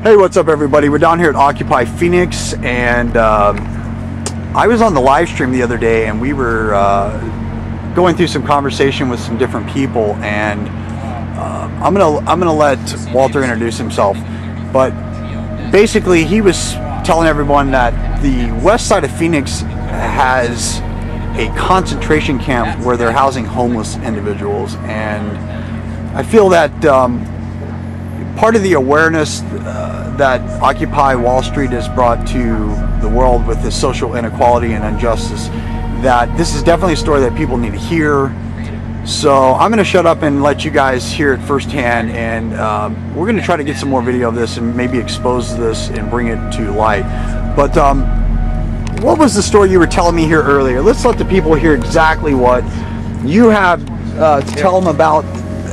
Hey, what's up everybody? We're down here at Occupy Phoenix, and I was on the live stream the other day, and we were going through some conversation with some different people, and I'm gonna let Walter introduce himself. But basically, he was telling everyone that the west side of Phoenix has a concentration camp where they're housing homeless individuals, and I feel that part of the awareness that Occupy Wall Street has brought to the world with this social inequality and injustice, that this is definitely a story that people need to hear. So I'm going to shut up and let you guys hear it firsthand, and we're going to try to get some more video of this and maybe expose this and bring it to light. But what was the story you were telling me here earlier? Let's let the people hear exactly what you have to tell them about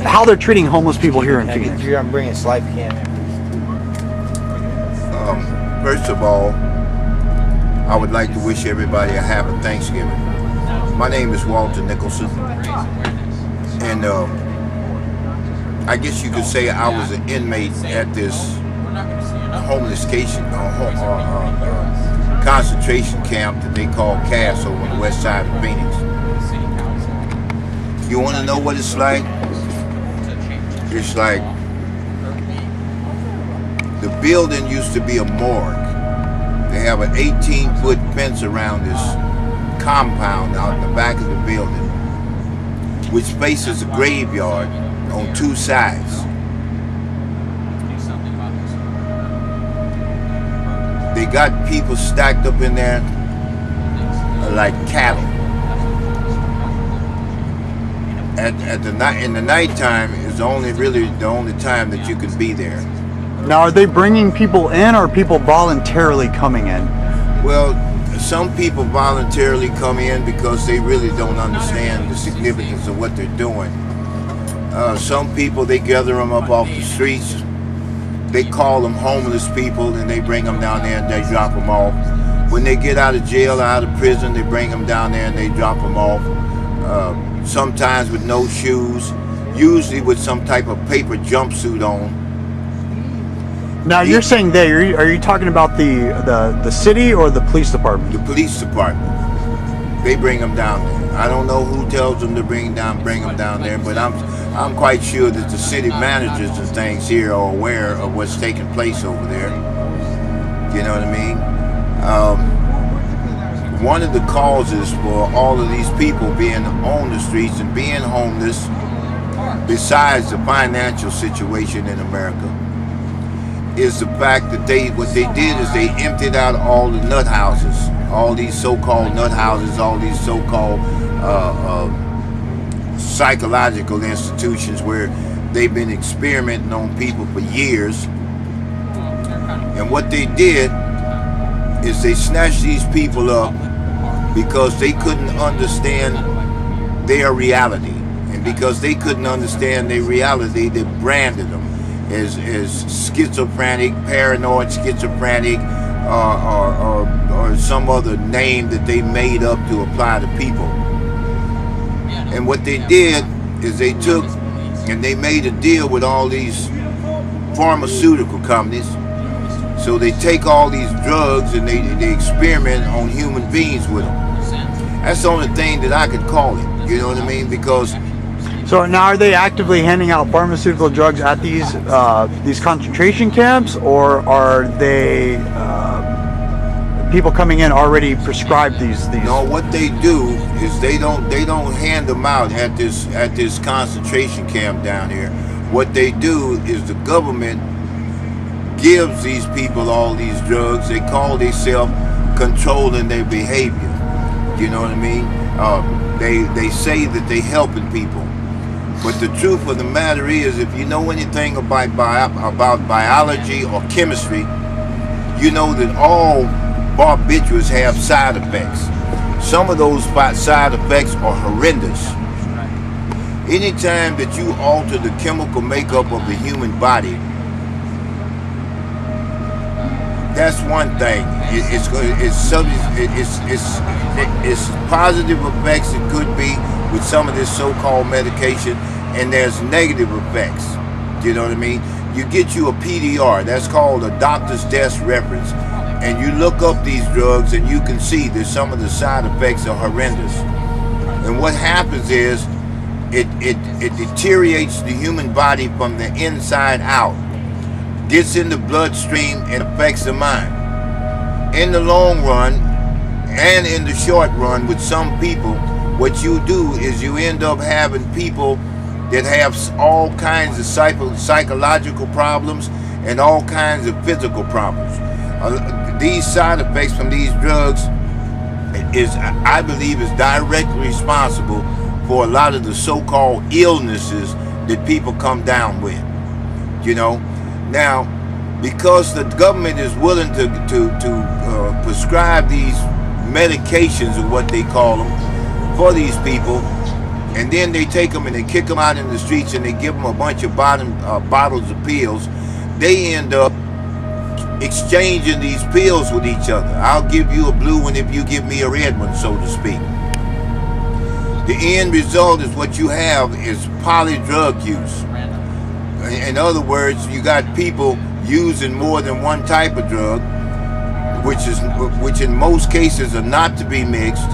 how they're treating homeless people here in Phoenix. I'm bringing slide cam in. First of all, I would like to wish everybody a happy Thanksgiving. My name is Walter Nicholson, and I guess you could say I was an inmate at this homeless concentration camp that they call CAS over on the west side of Phoenix. You want to know what it's like? It's like the building used to be a morgue. They have an 18-foot fence around this compound out in the back of the building, which faces a graveyard on two sides. They got people stacked up in there like cattle. In the nighttime is the only time that you can be there. Now, are they bringing people in, or are people voluntarily coming in? Well, some people voluntarily come in because they really don't understand the significance of what they're doing. Some people, they gather them up off the streets. They call them homeless people, and they bring them down there and they drop them off. When they get out of jail or out of prison, they bring them down there and they drop them off. Sometimes with no shoes, usually with some type of paper jumpsuit on. Now, you're saying they, are you talking about the city or the police department? The police department. They bring them down there. I don't know who tells them to bring them down there, but I'm quite sure that the city managers and things here are aware of what's taking place over there. You know what I mean? One of the causes for all of these people being on the streets and being homeless, besides the financial situation in America, is the fact that what they did is they emptied out all the nut houses, all these so-called nut houses, all these so-called psychological institutions where they've been experimenting on people for years. And what they did is they snatched these people up because they couldn't understand their reality. And because they couldn't understand their reality, they branded them as schizophrenic, paranoid schizophrenic, or some other name that they made up to apply to people. And what they did is they took and they made a deal with all these pharmaceutical companies. So they take all these drugs and they experiment on human beings with them. That's the only thing that I could call it. You know what I mean? Because so now, are they actively handing out pharmaceutical drugs at these concentration camps, or are they people coming in already prescribed these? No, what they do is they don't hand them out at this concentration camp down here. What they do is the government gives these people all these drugs. They call themselves controlling their behavior. You know what I mean? They say that they helping people. But the truth of the matter is, if you know anything about biology or chemistry, you know that all barbiturates have side effects. Some of those side effects are horrendous. Anytime that you alter the chemical makeup of the human body, that's one thing. It's positive effects it could be with some of this so-called medication, and there's negative effects. You know what I mean? you get you a PDR, that's called a doctor's desk reference, and you look up these drugs and you can see that some of the side effects are horrendous. And what happens is it deteriorates the human body from the inside out, gets in the bloodstream and affects the mind. In the long run and in the short run with some people, what you do is you end up having people that have all kinds of psychological problems and all kinds of physical problems. These side effects from these drugs is, I believe, is directly responsible for a lot of the so-called illnesses that people come down with. You know, now because the government is willing to prescribe these medications, or what they call them, for these people, and then they take them and they kick them out in the streets and they give them a bunch of bottles of pills, they end up exchanging these pills with each other. I'll give you a blue one if you give me a red one, so to speak. The end result is what you have is poly-drug use. In other words, you got people using more than one type of drug, which in most cases are not to be mixed,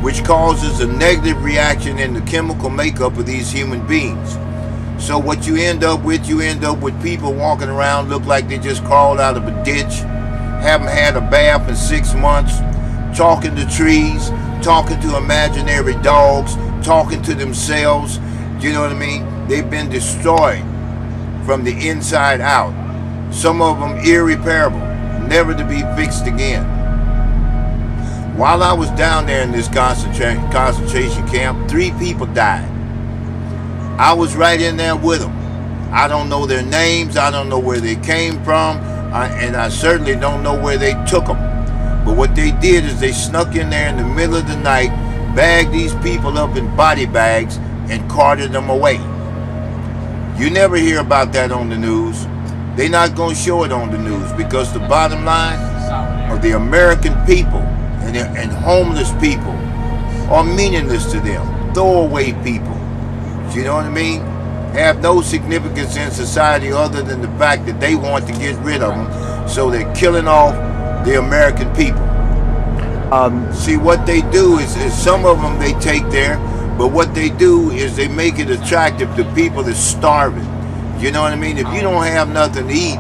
which causes a negative reaction in the chemical makeup of these human beings. So what you end up with people walking around look like they just crawled out of a ditch, haven't had a bath in 6 months, talking to trees, talking to imaginary dogs, talking to themselves. You know what I mean? They've been destroyed from the inside out. Some of them irreparable, never to be fixed again. While I was down there in this concentration camp, 3 people died. I was right in there with them. I don't know their names, I don't know where they came from, and I certainly don't know where they took them. But what they did is they snuck in there in the middle of the night, bagged these people up in body bags, and carted them away. You never hear about that on the news. They're not going to show it on the news because the bottom line of the American people and homeless people are meaningless to them. Throwaway people. You know what I mean? Have no significance in society other than the fact that they want to get rid of them, so they're killing off the American people. See, what they do is some of them they take there, but what they do is they make it attractive to people that's starving. You know what I mean? If you don't have nothing to eat,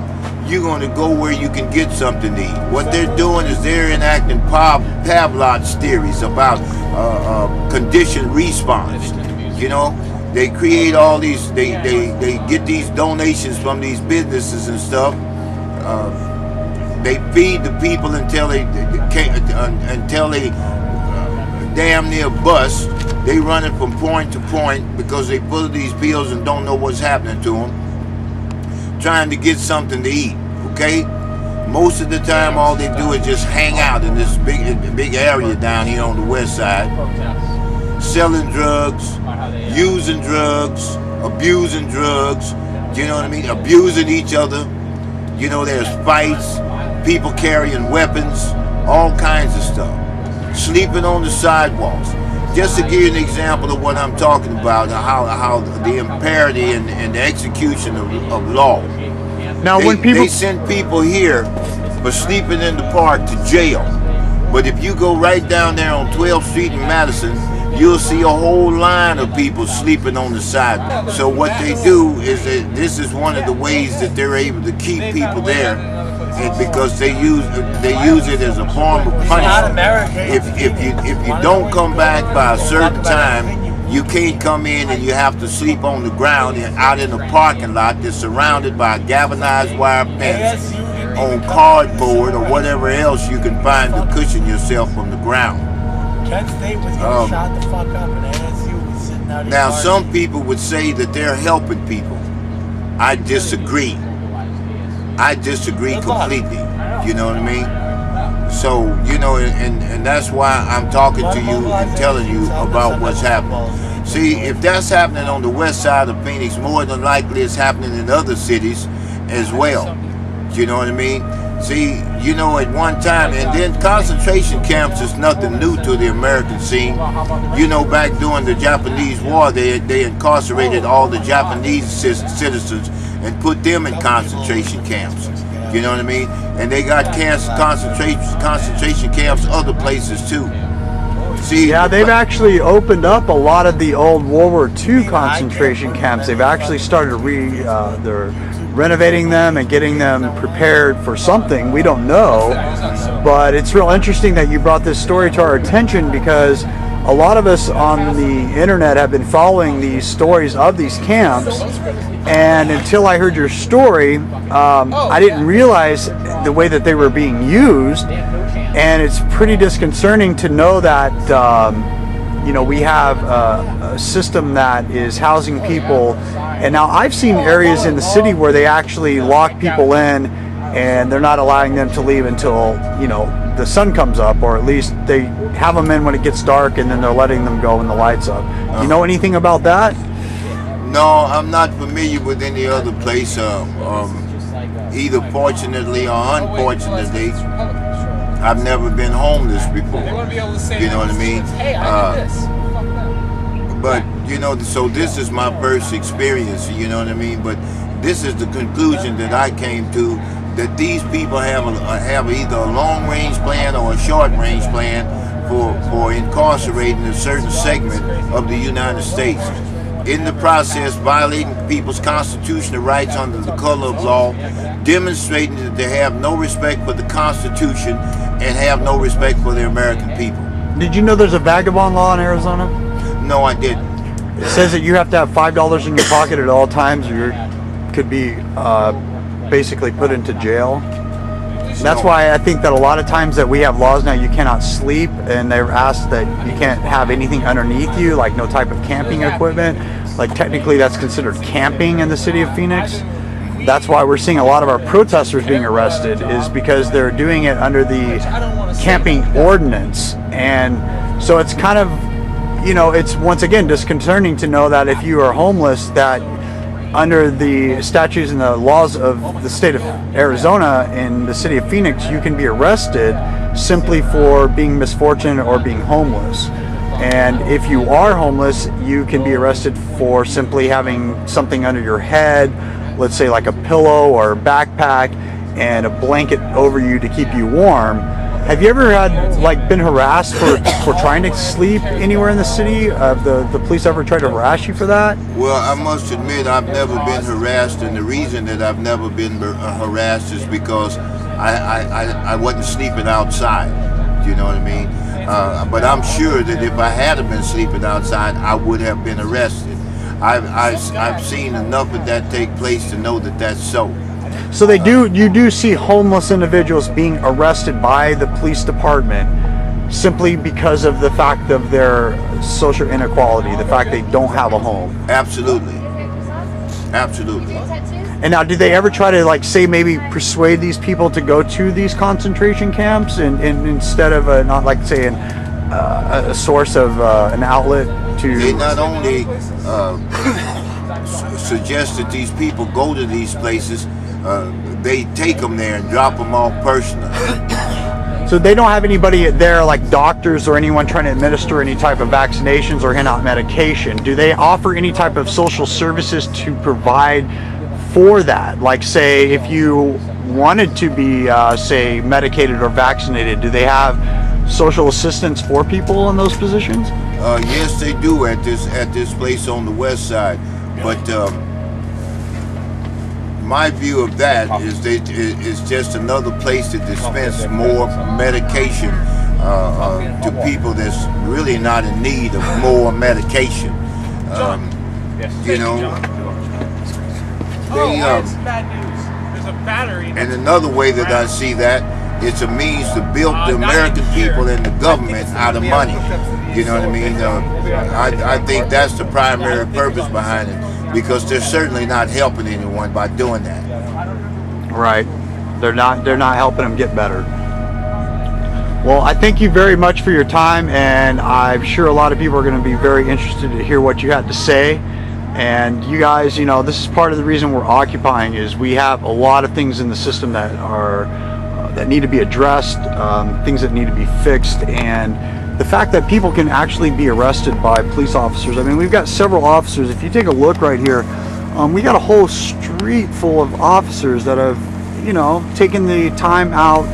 you're going to go where you can get something to eat. What they're doing is they're enacting Pavlov's theories about conditioned response. You know, they create all these, they get these donations from these businesses and stuff. They feed the people until they damn near bust. They running from point to point because they full of these pills and don't know what's happening to them, trying to get something to eat. Okay, most of the time all they do is just hang out in this big area down here on the west side, selling drugs, using drugs, abusing drugs. You know what I mean? Abusing each other. You know, there's fights, people carrying weapons, all kinds of stuff. Sleeping on the sidewalks. Just to give you an example of what I'm talking about, how the imparity and the execution of law. Now, they send people here for sleeping in the park to jail. But if you go right down there on 12th Street in Madison, you'll see a whole line of people sleeping on the sidewalk. So what they do is that this is one of the ways that they're able to keep people there, because they use it as a form of punishment. If you don't come back by a certain time, you can't come in and you have to sleep on the ground and out in a parking lot that's surrounded by a galvanized wire fence on cardboard or whatever else you can find to cushion yourself from the ground. Kent State was getting shot the fuck up and ASU was sitting out here. Now, some people would say that they're helping people. I disagree. I disagree completely. You know what I mean? So, you know, and that's why I'm talking to you and telling you about what's happening. See, if that's happening on the west side of Phoenix, more than likely it's happening in other cities as well. You know what I mean? See, you know, at one time, and then concentration camps is nothing new to the American scene. You know, back during the Japanese War, they incarcerated all the Japanese citizens and put them in concentration camps. You know what I mean? And they got concentration camps other places too. See, yeah, they've actually opened up a lot of the old World War II concentration camps. They've actually started they're renovating them and getting them prepared for something. We don't know, but it's real interesting that you brought this story to our attention, because a lot of us on the internet have been following these stories of these camps, and until I heard your story, I didn't realize the way that they were being used. And it's pretty disconcerting to know that we have a system that is housing people. And now I've seen areas in the city where they actually lock people in and they're not allowing them to leave until the sun comes up, or at least they have them in when it gets dark, and then they're letting them go when the light's up. You know anything about that? No, I'm not familiar with any other place, either fortunately or unfortunately. I've never been homeless before. You know what I mean? But so this is my first experience. You know what I mean? But this is the conclusion that I came to, that these people have either a long-range plan or a short-range plan for incarcerating a certain segment of the United States. In the process, violating people's constitutional rights under the color of law, demonstrating that they have no respect for the Constitution and have no respect for the American people. Did you know there's a vagabond law in Arizona? No, I didn't. It says that you have to have $5 in your pocket at all times, or you could be basically put into jail. And that's why I think that a lot of times that we have laws now, you cannot sleep, and they're asked that you can't have anything underneath you, like no type of camping equipment. Like technically that's considered camping in the city of Phoenix. That's why we're seeing a lot of our protesters being arrested, is because they're doing it under the camping ordinance. And so it's kind of, it's once again disconcerting to know that if you are homeless, that under the statutes and the laws of the state of Arizona in the city of Phoenix, you can be arrested simply for being misfortunate or being homeless. And if you are homeless, you can be arrested for simply having something under your head, let's say like a pillow or a backpack, and a blanket over you to keep you warm. Have you ever been harassed for trying to sleep anywhere in the city? The police ever tried to harass you for that? Well, I must admit I've never been harassed, and the reason that I've never been harassed is because I wasn't sleeping outside. You know what I mean? But I'm sure that if I had been sleeping outside, I would have been arrested. I've seen enough of that take place to know that that's so. So you do see homeless individuals being arrested by the police department simply because of the fact of their social inequality, the fact they don't have a home. Absolutely. Absolutely. And now, do they ever try to maybe persuade these people to go to these concentration camps and instead of a source of an outlet to? They not only suggest that these people go to these places, they take them there and drop them off personally. So they don't have anybody there like doctors or anyone trying to administer any type of vaccinations or hand out medication. Do they offer any type of social services to provide for that? Like, say, if you wanted to be, say, medicated or vaccinated, do they have social assistance for people in those positions? Yes, they do at this place on the west side. But my view of that is it's just another place to dispense more medication to people that's really not in need of more medication. It's bad news. There's a battery. And another way that I see that, it's a means to build the American people and the government out of money. You know what I mean? I think that's the primary purpose behind it, because they're certainly not helping anyone by doing that. Right. They're not helping them get better. Well, I thank you very much for your time, and I'm sure a lot of people are going to be very interested to hear what you had to say. And you guys, this is part of the reason we're occupying, is we have a lot of things in the system that are that need to be addressed, things that need to be fixed, and the fact that people can actually be arrested by police officers. I mean, we've got several officers. If you take a look right here, We got a whole street full of officers that have, you know, taken the time out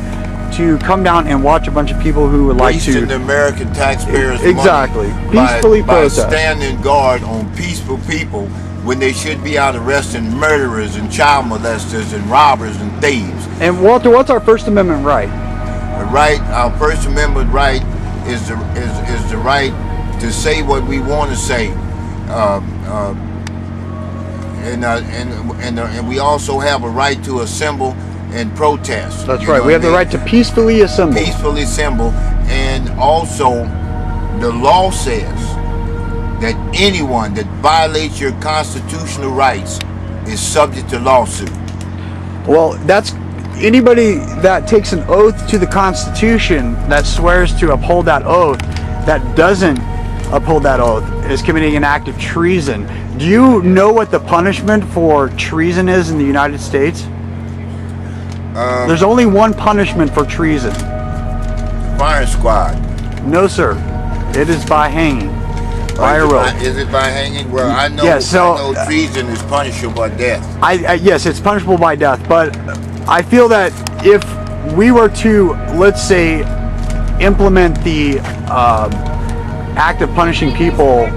to come down and watch a bunch of people who would like Wasting to the American taxpayers' exactly money peacefully by protest, standing guard on peaceful people when they should be out arresting murderers and child molesters and robbers and thieves. And Walter, what's our First Amendment right? Our First Amendment right is the right to say what we want to say, and we also have a right to assemble and protest. That's right. We have the right to peacefully assemble. Peacefully assemble, and also the law says that anyone that violates your constitutional rights is subject to lawsuit. Well, that's anybody that takes an oath to the Constitution, that swears to uphold that oath, that doesn't uphold that oath is committing an act of treason. Do you know what the punishment for treason is in the United States? There's only one punishment for treason. Fire squad. No, sir. It is by hanging. By a rope. Is it by hanging? Well, I know, yes, so, I know treason is punishable by death. Yes, it's punishable by death, but I feel that if we were to, let's say, implement the act of punishing people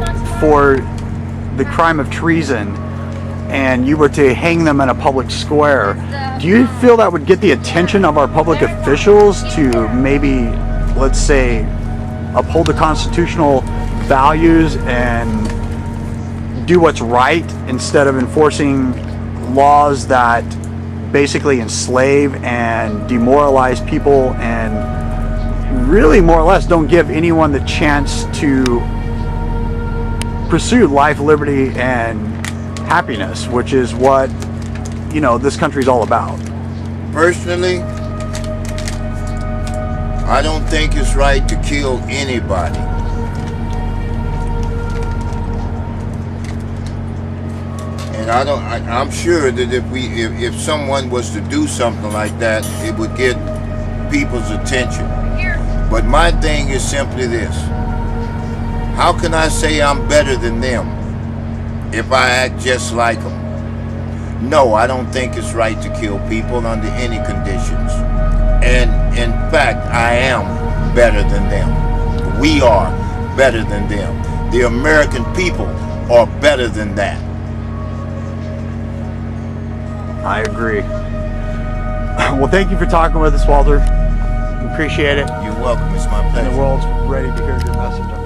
for the crime of treason, and you were to hang them in a public square, do you feel that would get the attention of our public officials to maybe, let's say, uphold the constitutional values and do what's right instead of enforcing laws that basically enslave and demoralize people and really more or less don't give anyone the chance to pursue life, liberty, and happiness, which is what, you know, this country's all about? Personally, I don't think it's right to kill anybody. And I'm sure that if someone was to do something like that, it would get people's attention. But my thing is simply this: how can I say I'm better than them if I act just like them? No, I don't think it's right to kill people under any conditions. And in fact, I am better than them. We are better than them. The American people are better than that. I agree. Well, thank you for talking with us, Walter. Appreciate it. You're welcome. It's my pleasure. And the world's ready to hear your message.